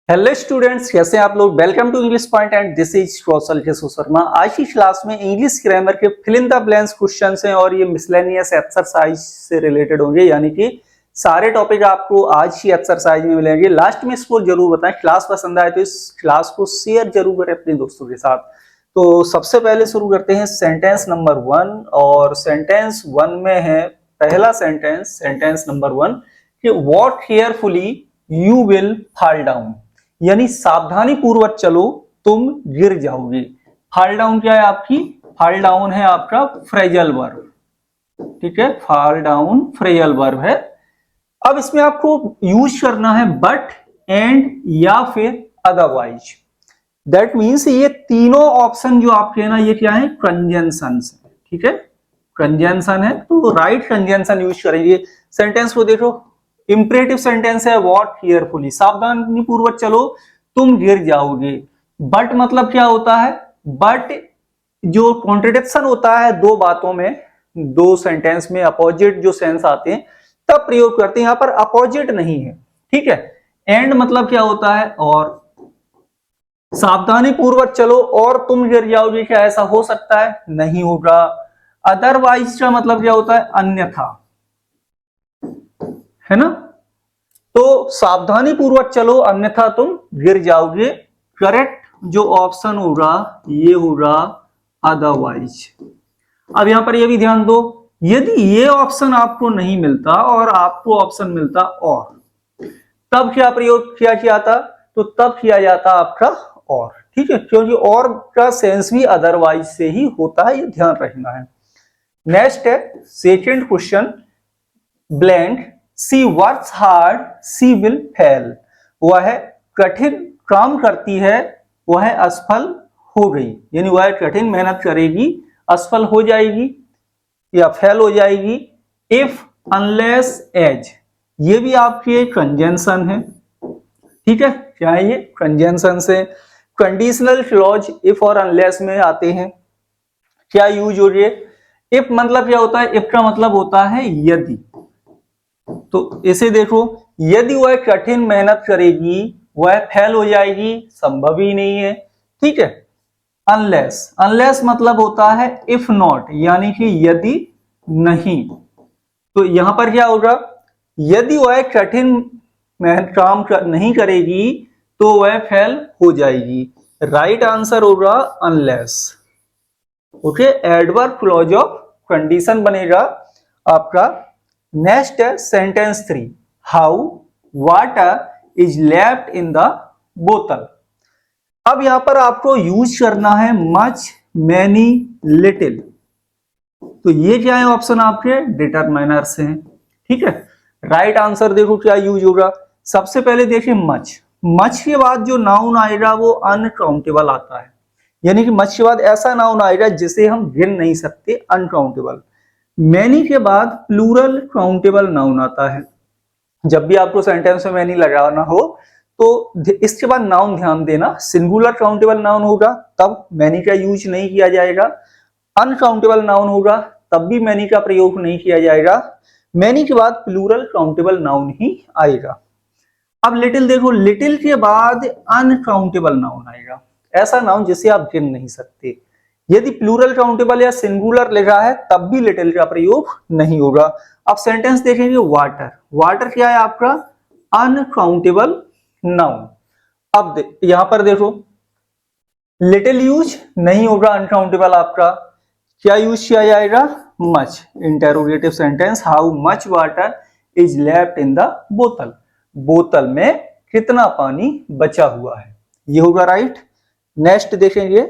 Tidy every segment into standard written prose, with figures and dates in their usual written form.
Hello students, कैसे हैं आप लोग। Welcome to English Point and this is Kaushal Keshav Sharma. आज की क्लास में इंग्लिश ग्रामर के fill in the blanks questions हैं और ये मिसलेनियस एक्सरसाइज से रिलेटेड होंगे, यानी कि सारे टॉपिक आपको आज की एक्सरसाइज में मिलेंगे। लास्ट में इसको जरूर बताएं, क्लास पसंद आए तो इस क्लास को शेयर जरूर करें अपने दोस्तों के साथ। तो सबसे पहले शुरू करते हैं सेंटेंस नंबर 1, और सेंटेंस 1 में है पहला सेंटेंस, सेंटेंस नंबर 1 कि walk carefully you will fall down, यानी सावधानी पूर्वक चलो तुम गिर जाओगे। फॉल डाउन क्या है आपकी? फॉल डाउन है आपका फ्रेजल वर्ब, ठीक है। फॉल डाउन फ्रेजल वर्ब है। अब इसमें आपको यूज करना है बट, एंड या फिर अदरवाइज। दैट मीन्स ये तीनों ऑप्शन जो आपके ना, ये क्या है? कंजंक्शन है, ठीक है। कंजंक्शन है तो राइट कंजंक्शन यूज करेंगे। सेंटेंस को देखो, इंपरेटिव सेंटेंस है वॉक केयरफुली, सावधानी पूर्वक चलो तुम गिर जाओगे। बट मतलब क्या होता है? बट जो कॉन्ट्रडिक्शन होता है दो बातों में, दो सेंटेंस में अपोजिट जो सेंस आते हैं तब प्रयोग करते हैं, यहां पर अपोजिट नहीं है, ठीक है। एंड मतलब क्या होता है? और सावधानी पूर्वक चलो और तुम गिर जाओगे, क्या ऐसा हो सकता है? नहीं होगा। अदरवाइज का मतलब क्या होता है? अन्यथा, है ना। तो सावधानी पूर्वक चलो अन्यथा तुम गिर जाओगे। करेक्ट जो ऑप्शन होगा ये होगा अदरवाइज। अब यहां पर ये भी ध्यान दो, यदि ये ऑप्शन आपको नहीं मिलता और आपको ऑप्शन मिलता और, तब क्या प्रयोग किया जाता? तो तब किया जाता आपका और, ठीक है, क्योंकि और का सेंस भी अदरवाइज से ही होता है, ये ध्यान रखना है। नेक्स्ट है second question, blank she works hard she will fail, वह कठिन काम करती है वह असफल हो गई, यानी वह कठिन मेहनत करेगी असफल हो जाएगी या फेल हो जाएगी। इफ अनलेस एज, ये भी आपकी कंजंक्शन है, ठीक है। क्या है ये? कंजंक्शन से कंडीशनल क्लॉज इफ और अनलेस में आते हैं। क्या यूज हो रही है? इफ मतलब क्या होता है? इफ का मतलब होता है यदि। तो इसे देखो, यदि वह कठिन मेहनत करेगी वह फेल हो जाएगी, संभव ही नहीं है, ठीक है। अनलेस, अनलेस मतलब होता है इफ नॉट, यानी कि यदि नहीं। तो यहां पर क्या होगा? यदि वह कठिन मेहनत काम नहीं करेगी तो वह फेल हो जाएगी। राइट आंसर होगा unless, okay. Adverb clause of condition बनेगा आपका। नेक्स्ट है sentence 3, how water is left in the बोतल। अब यहां पर आपको यूज करना है मच, मैनी, लिटिल। तो ये क्या है? ऑप्शन आपके डिटरमाइनर से हैं, ठीक है। राइट आंसर देखो क्या यूज होगा। सबसे पहले देखिए मच, मच के बाद जो नाउन आएगा वो अनकाउंटेबल आता है, यानी कि मच के बाद ऐसा नाउन आएगा जिसे हम गिन नहीं सकते, अनकाउंटेबल। मैनी के बाद प्लूरल काउंटेबल नाउन आता है। जब भी आपको सेंटेंस में मैनी लगाना हो तो इसके बाद नाउन ध्यान देना, सिंगुलर काउंटेबल नाउन होगा तब मैनी का यूज नहीं किया जाएगा, अनकाउंटेबल नाउन होगा तब भी मैनी का प्रयोग नहीं किया जाएगा। मैनी के बाद प्लूरल काउंटेबल नाउन ही आएगा। अब लिटिल देखो, लिटिल के बाद अनकाउंटेबल नाउन आएगा, ऐसा नाउन जिसे आप गिन नहीं सकते। यदि प्लूरल काउंटेबल या सिंगुलर लिखा है तब भी लिटिल का प्रयोग नहीं होगा। अब सेंटेंस देखेंगे वाटर, वाटर क्या है आपका? Uncountable noun. अब यहां पर देखो, लिटिल यूज नहीं होगा, अनकाउंटेबल आपका। क्या यूज किया जाएगा? Much. Interrogative sentence, how much water is left in the बोतल, बोतल में कितना पानी बचा हुआ है, ये होगा राइट। नेक्स्ट देखेंगे,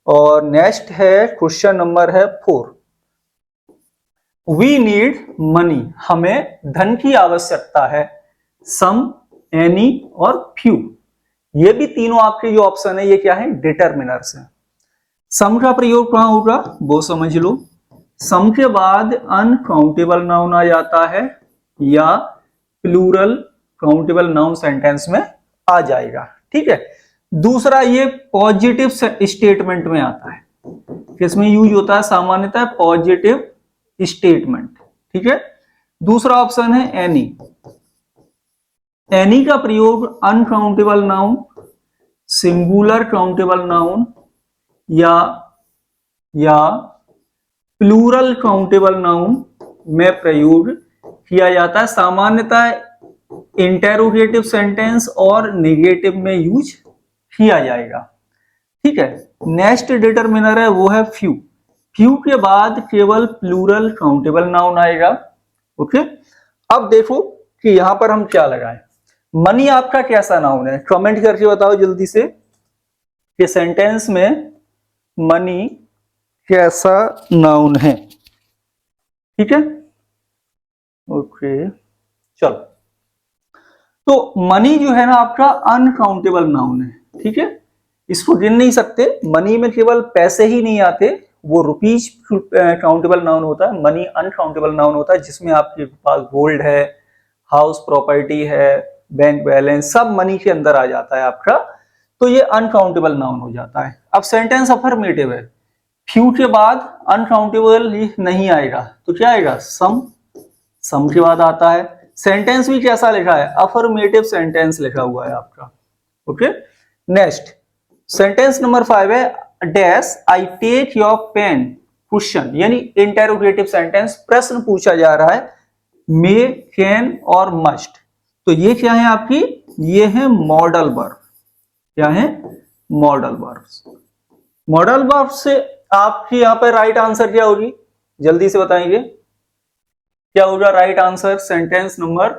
और नेक्स्ट है क्वेश्चन नंबर है 4, वी नीड मनी, हमें धन की आवश्यकता है। सम, एनी और फ्यू, ये भी तीनों आपके जो ऑप्शन है ये क्या है? डिटरमिनर्स हैं। सम का प्रयोग कहां होगा वो समझ लो। सम के बाद अनकाउंटेबल नाउन आ जाता है या प्लूरल काउंटेबल नाउन सेंटेंस में आ जाएगा, ठीक है। दूसरा ये पॉजिटिव स्टेटमेंट में आता है, किसमें यूज होता है? सामान्यतः पॉजिटिव स्टेटमेंट, ठीक है। दूसरा ऑप्शन है एनी, एनी का प्रयोग uncountable noun, singular countable noun या प्लूरल काउंटेबल नाउन में प्रयोग किया जाता है। सामान्यतः इंटेरोगेटिव सेंटेंस और नेगेटिव में यूज किया जाएगा। ठीक है, नेक्स्ट डिटरमिनर है वो है फ्यू। फ्यू के बाद केवल प्लूरल काउंटेबल नाउन आएगा। ओके, अब देखो कि यहां पर हम क्या लगाएं। मनी आपका कैसा नाउन है? कमेंट करके बताओ जल्दी से कि सेंटेंस में मनी कैसा नाउन है। ठीक है, ओके, चलो। तो मनी जो है ना आपका अनकाउंटेबल नाउन है। ठीक है, इसको गिन नहीं सकते। मनी में केवल पैसे ही नहीं आते, वो रुपीज काउंटेबल नाउन होता है। मनी अनकाउंटेबल नाउन होता है जिसमें आपके पास गोल्ड है, हाउस प्रॉपर्टी है, बैंक बैलेंस, सब मनी के अंदर आ जाता है आपका। तो ये अनकाउंटेबल नाउन हो जाता है। अब सेंटेंस अफर्मेटिव है, फ्यू के बाद अनकाउंटेबल नहीं आएगा तो क्या आएगा? सम के बाद आता है। सेंटेंस भी कैसा लिखा है? अफर्मेटिव सेंटेंस लिखा हुआ है आपका। ओके, नेक्स्ट सेंटेंस नंबर 5 है dash I take your pen. Question यानी इंटेरोगेटिव सेंटेंस, प्रश्न पूछा जा रहा है, मे, कैन और मस्ट। तो ये क्या है आपकी? ये है मॉडल वर्ब। क्या है? Modal verb. मॉडल वर्ब से आपकी यहां पर राइट आंसर क्या होगी? जल्दी से बताएंगे क्या होगा राइट आंसर सेंटेंस नंबर?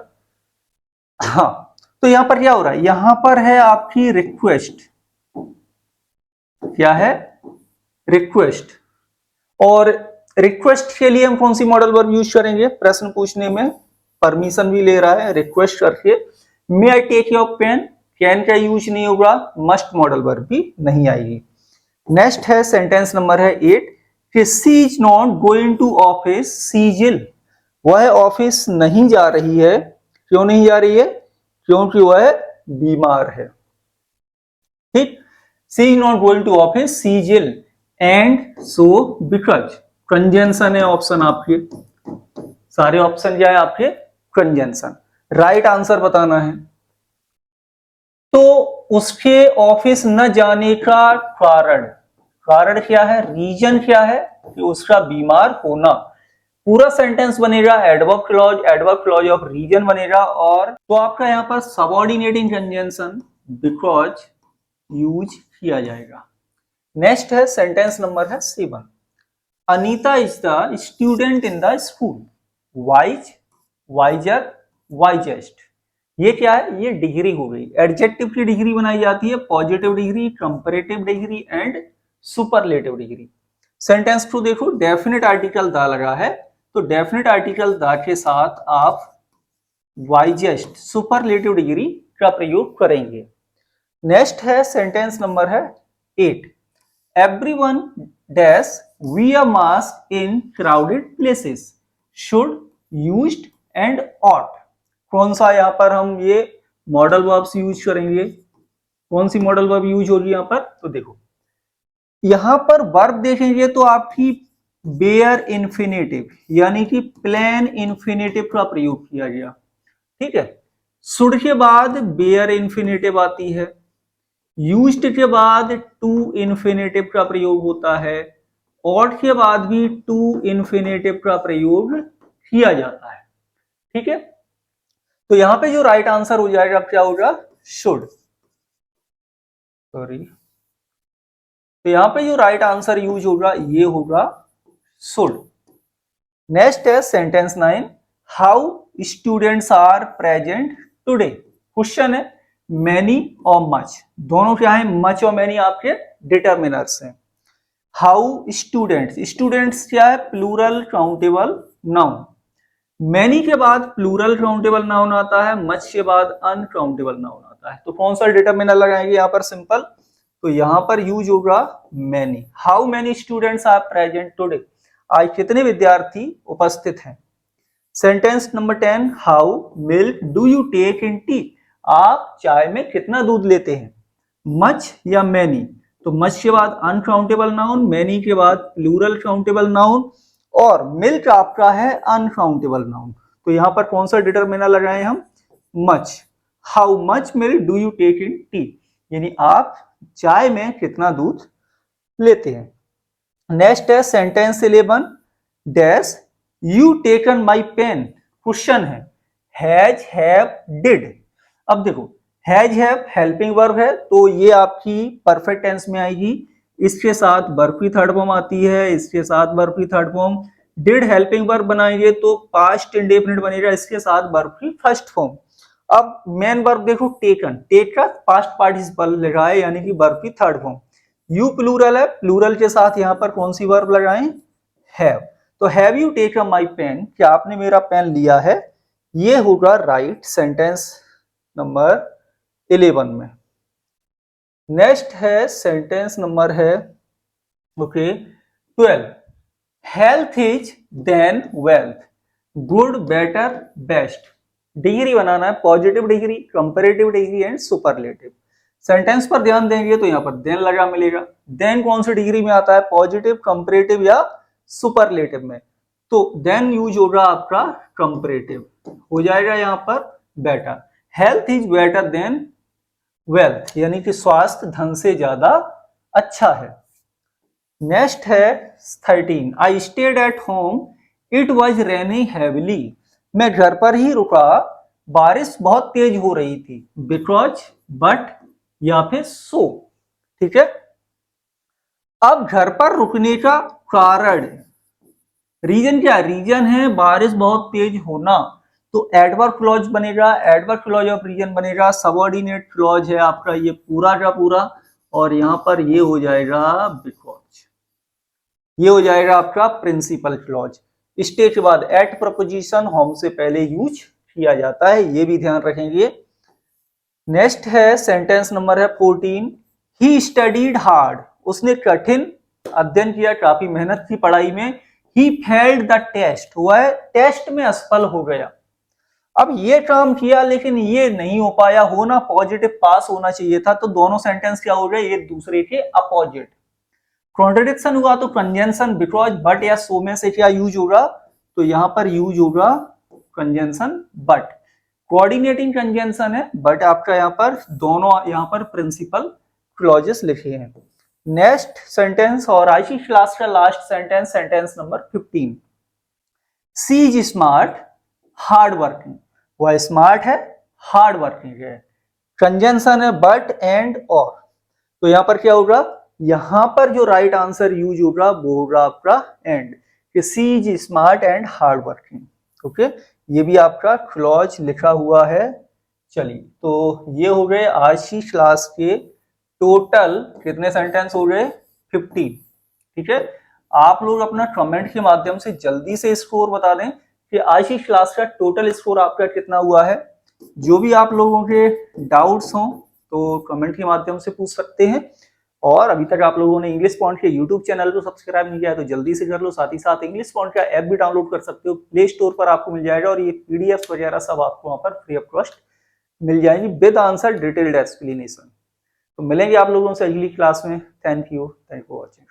हाँ, तो यहां पर क्या हो रहा है? यहां पर है आपकी रिक्वेस्ट। क्या है? रिक्वेस्ट। और रिक्वेस्ट के लिए हम कौन सी मॉडल वर्ब यूज करेंगे? प्रश्न पूछने में परमिशन भी ले रहा है रिक्वेस्ट करके। May I take your pen, can का यूज नहीं होगा, मस्ट मॉडल वर्ब भी नहीं आएगी। नेक्स्ट है सेंटेंस नंबर है 8 कि she is not going to office, she is, वह ऑफिस नहीं जा रही है। क्यों नहीं जा रही है? क्योंकि वह बीमार है। ठीक, she is not going to office, she is ill, and so because. Conjunction है ऑप्शन आपके, सारे ऑप्शन क्या है आपके? कंजंक्शन। राइट आंसर बताना है। तो उसके ऑफिस न जाने का कारण, कारण क्या है? रीजन क्या है? कि उसका बीमार होना। पूरा सेंटेंस बनेगा एडवर्ब क्लॉज ऑफ रीजन बनेगा। और तो आपका यहां पर सबऑर्डिनेटिंग कंजंक्शन बिकॉज यूज किया जाएगा। नेक्स्ट है सेंटेंस नंबर है 7 Anita is the student in the school, wise, wiser, wisest. ये क्या है? ये डिग्री हो गई। एडजेक्टिव की डिग्री बनाई जाती है, positive degree, comparative degree and superlative degree. Sentence को देखो, डेफिनेट आर्टिकल द लगा है, तो डेफिनेट आर्टिकल द के साथ आप वाइजेस्ट, सुपरलेटिव डिग्री का प्रयोग करेंगे। नेक्स्ट है सेंटेंस नंबर है 8 everyone dash wear mask in crowded places should used and ought। कौन सा यहां पर हम ये मॉडल वर्ब्स यूज करेंगे? कौन सी मॉडल वर्ब यूज होगी यहां पर? तो देखो यहां पर वर्ब देखेंगे तो आपकी बेयर इन्फिनेटिव यानी कि प्लेन इन्फिनेटिव का प्रयोग किया गया। ठीक है, शुड के बाद बेयर इन्फिनेटिव आती है, यूज्ड के बाद टू इन्फिनेटिव का प्रयोग होता है, ऑट के बाद भी टू इन्फिनेटिव का प्रयोग किया जाता है। ठीक है, तो यहां पे जो राइट आंसर हो जाएगा क्या होगा? शुड। सॉरी, तो यहां पे जो राइट आंसर यूज होगा ये होगा शुड। नेक्स्ट है sentence 9 how students are present today. Question है मैनी और मच, दोनों क्या है? मच और मैनी आपके डिटर्मिनर्स हैं। हाउ स्टूडेंट्स, स्टूडेंट्स क्या है? Plural countable noun. मैनी के बाद प्लूरल काउंटेबल नाउन आता है, मच के बाद अनकाउंटेबल नाउन आता है। तो कौन सा डिटर्मिनर लगाएंगे यहां पर? सिंपल, तो यहां पर यूज होगा many. How many students are present today, आज कितने विद्यार्थी उपस्थित हैं। Sentence number 10 how milk do you take in tea, आप चाय में कितना दूध लेते हैं। मच या मैनी, तो मच के बाद अनकाउंटेबल नाउन, मैनी के बाद प्लूरल काउंटेबल नाउन, और मिल्क आपका है अनकाउंटेबल नाउन। तो यहां पर कौन सा डिटरमिनर लगाए हम? Much. How much milk do you take in tea, यानी आप चाय में कितना दूध लेते हैं। नेक्स्ट है sentence 11 dash you taken my pen, question है हैज हैव डिड। अब देखो हैज हैव हेल्पिंग वर्ब है तो ये आपकी परफेक्ट टेंस में आएगी, इसके साथ वर्ब की थर्ड फॉर्म आती है, इसके साथ वर्ब की third form. Did helping verb बनाएंगे तो पास्ट इंडेफिनिट बनेगा, इसके साथ वर्ब की फर्स्ट फॉर्म। अब मेन वर्ब देखो टेकन, टेक पास्ट पार्टिसिपल लगाए यानी कि वर्ब की थर्ड फॉर्म। यू प्लूरल है, प्लूरल के साथ यहां पर कौन सी वर्ब लगाएं, हैव। तो have you taken my pen, क्या आपने मेरा पेन लिया है, ये होगा राइट सेंटेंस नंबर 11 में। नेक्स्ट है सेंटेंस नंबर है okay 12 health is than wealth, good better best. Degree बनाना है, positive degree, comparative degree and superlative. Sentence पर ध्यान देंगे तो यहाँ पर देन लगा मिलेगा। देन कौन सी डिग्री में आता है, पॉजिटिव, कंपैरेटिव या सुपरलेटिव में, तो देन यूज होगा आपका कंपैरेटिव, हो जाएगा यहाँ पर better. Health is better than wealth, यानी कि स्वास्थ्य धन से ज्यादा अच्छा है। नेक्स्ट है 13 I stayed at home it was raining heavily, मैं घर पर ही रुका, बारिश बहुत तेज हो रही थी। बिकॉज, बट या फिर सो, ठीक है। अब घर पर रुकने का कारण, रीजन क्या, रीजन है बारिश बहुत तेज होना, तो एडवर्ब क्लॉज बनेगा, एडवर्ब क्लॉज ऑफ रीजन बनेगा, सबऑर्डिनेट क्लॉज है आपका ये पूरा का पूरा, और यहां पर ये हो जाएगा बिकॉज, ये हो जाएगा आपका प्रिंसिपल क्लॉज। स्टे के बाद एट प्रपोजिशन होम से पहले यूज किया जाता है, ये भी ध्यान रखेंगे। नेक्स्ट है सेंटेंस नंबर है 14 ही स्टडीड हार्ड, उसने कठिन अध्ययन किया, काफी मेहनत की पढ़ाई में। ही फेल्ड द टेस्ट, वह टेस्ट में असफल हो गया। अब ये काम किया लेकिन ये नहीं हो पाया, होना पॉजिटिव पास होना चाहिए था, तो दोनों सेंटेंस क्या हो गए, एक दूसरे के अपोजिट। कॉन्ट्रडिक्शन हुआ तो कंजंक्शन बिकॉज, बट या सो में से क्या यूज होगा, तो यहां पर यूज होगा कंजंक्शन बट। कोऑर्डिनेटिंग कंजंक्शन है बट आपका यहाँ पर दोनों यहाँ पर प्रिंसिपल क्लॉजेस लिखे हैं। नेक्स्ट सेंटेंस और आज की क्लास का last sentence, sentence number 15 she is smart hard working, वह स्मार्ट है, हार्ड वर्किंग है। कंजंक्शन है बट एंड और, तो यहां पर क्या होगा, यहां पर जो राइट आंसर यूज होगा वो होगा आपका एंड, कि she is smart and hard working. Okay, ये भी आपका क्लॉज लिखा हुआ है। चलिए, तो ये हो गए आज की क्लास के टोटल कितने सेंटेंस हो गए, 50। ठीक है, आप लोग अपना कमेंट के माध्यम से जल्दी से स्कोर बता दें कि आज की क्लास का टोटल स्कोर आपका कितना हुआ है। जो भी आप लोगों के डाउट्स हों तो कमेंट के माध्यम से पूछ सकते हैं, और अभी तक आप लोगों ने इंग्लिश पॉइंट के यूट्यूब चैनल को सब्सक्राइब नहीं किया है तो जल्दी से कर लो। साथ ही साथ इंग्लिश पॉइंट का ऐप भी डाउनलोड कर सकते हो, प्ले स्टोर पर आपको मिल जाएगा, और ये पीडीएफ वगैरह सब आपको वहां पर फ्री ऑफ कॉस्ट मिल जाएंगी विद आंसर डिटेल्ड एक्सप्लेनेशन। तो मिलेंगे आप लोगों से अगली क्लास में। Thank you for watching.